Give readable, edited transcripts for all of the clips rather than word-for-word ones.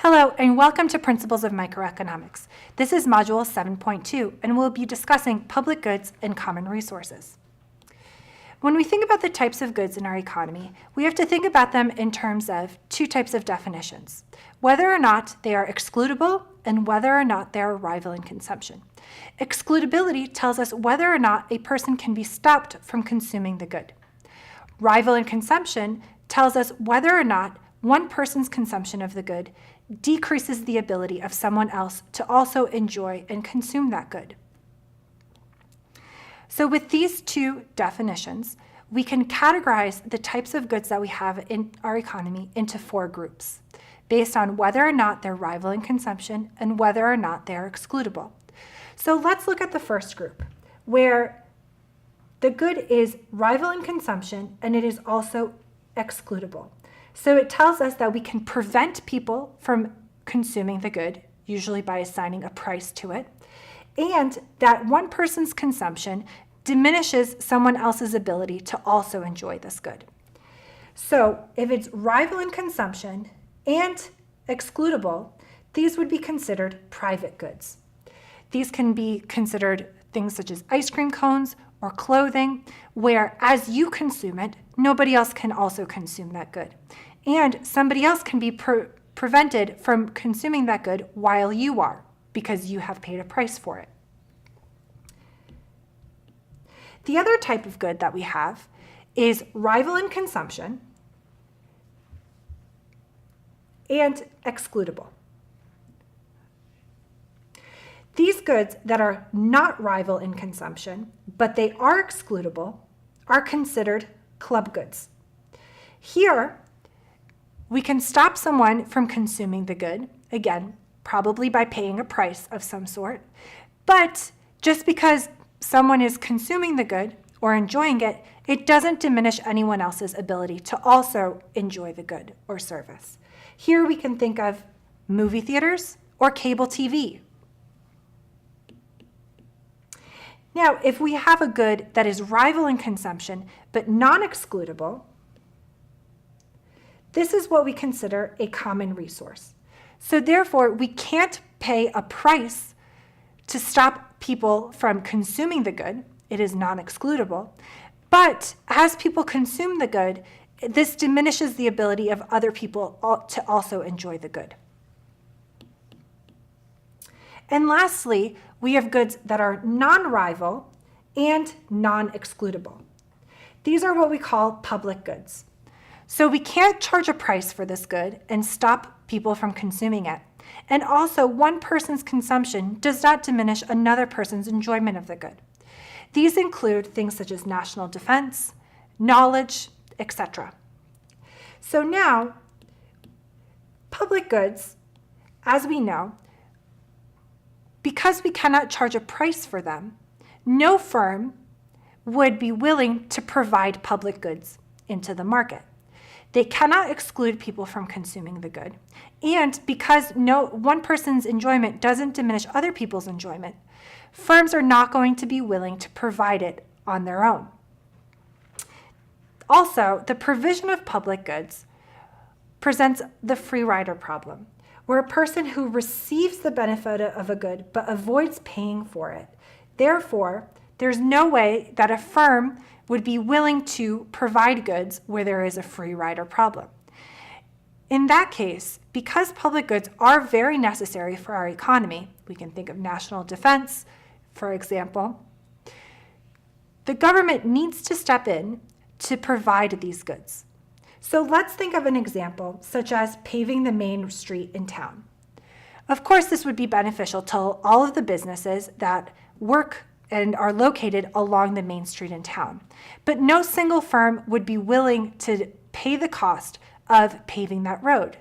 Hello, and welcome to Principles of Microeconomics. This is Module 7.2, and we'll be discussing public goods and common resources. When we think about the types of goods in our economy, we have to think about them in terms of two types of definitions: whether or not they are excludable and whether or not they are a rival in consumption. Excludability tells us whether or not a person can be stopped from consuming the good. Rival in consumption tells us whether or not one person's consumption of the good decreases the ability of someone else to also enjoy and consume that good. So with these two definitions, we can categorize the types of goods that we have in our economy into four groups, based on whether or not they're rival in consumption and whether or not they're excludable. So let's look at the first group, where the good is rival in consumption and it is also excludable. So it tells us that we can prevent people from consuming the good, usually by assigning a price to it, and that one person's consumption diminishes someone else's ability to also enjoy this good. So if it's rival in consumption and excludable, these would be considered private goods. These can be considered things such as ice cream cones or clothing, where as you consume it, nobody else can also consume that good. And somebody else can be prevented from consuming that good while you are, because you have paid a price for it. The other type of good that we have is rival in consumption and excludable. These goods that are not rival in consumption, but they are excludable, are considered club goods. Here, we can stop someone from consuming the good, again, probably by paying a price of some sort, but just because someone is consuming the good or enjoying it, it doesn't diminish anyone else's ability to also enjoy the good or service. Here we can think of movie theaters or cable TV. Now, if we have a good that is rival in consumption but non-excludable, this is what we consider a common resource. So therefore, we can't pay a price to stop people from consuming the good. It is non-excludable. But as people consume the good, this diminishes the ability of other people to also enjoy the good. And lastly, we have goods that are non-rival and non-excludable. These are what we call public goods. So we can't charge a price for this good and stop people from consuming it. And also, one person's consumption does not diminish another person's enjoyment of the good. These include things such as national defense, knowledge, etc. So now, public goods, as we know, because we cannot charge a price for them, no firm would be willing to provide public goods into the market. They cannot exclude people from consuming the good. And because one person's enjoyment doesn't diminish other people's enjoyment, firms are not going to be willing to provide it on their own. Also, the provision of public goods presents the free rider problem, where a person who receives the benefit of a good but avoids paying for it. Therefore, there's no way that a firm would be willing to provide goods where there is a free rider problem. In that case, because public goods are very necessary for our economy, we can think of national defense, for example, the government needs to step in to provide these goods. So let's think of an example, such as paving the main street in town. Of course, this would be beneficial to all of the businesses that work and are located along the main street in town. But no single firm would be willing to pay the cost of paving that road,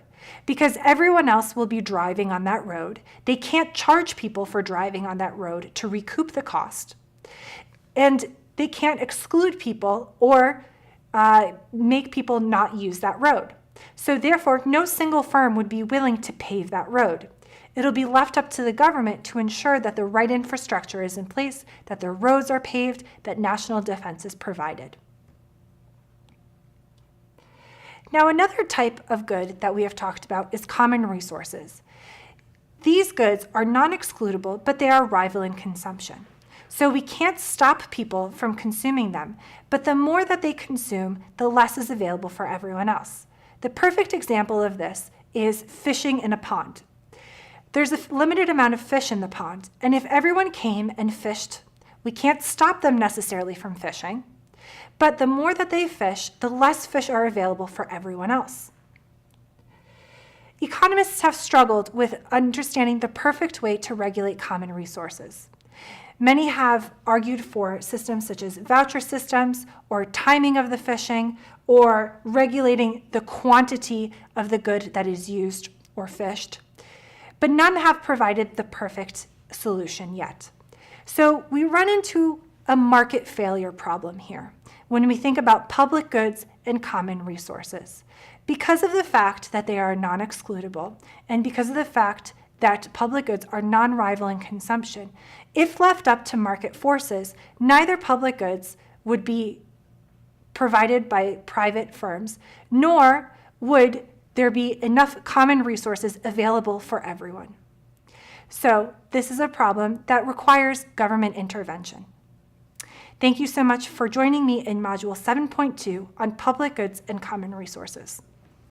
because everyone else will be driving on that road. They can't charge people for driving on that road to recoup the cost. And they can't exclude people or make people not use that road. So therefore, no single firm would be willing to pave that road. It'll be left up to the government to ensure that the right infrastructure is in place, that the roads are paved, that national defense is provided. Now, another type of good that we have talked about is common resources. These goods are non-excludable, but they are rivaling consumption. So we can't stop people from consuming them, but the more that they consume, the less is available for everyone else. The perfect example of this is fishing in a pond. There's a limited amount of fish in the pond, and if everyone came and fished, we can't stop them necessarily from fishing, but the more that they fish, the less fish are available for everyone else. Economists have struggled with understanding the perfect way to regulate common resources. Many have argued for systems such as voucher systems or timing of the fishing or regulating the quantity of the good that is used or fished, but none have provided the perfect solution yet. So we run into a market failure problem here when we think about public goods and common resources. Because of the fact that they are non-excludable and because of the fact that public goods are non-rivaling consumption, if left up to market forces, neither public goods would be provided by private firms, nor would there be enough common resources available for everyone. So this is a problem that requires government intervention. Thank you so much for joining me in Module 7.2 on public goods and common resources.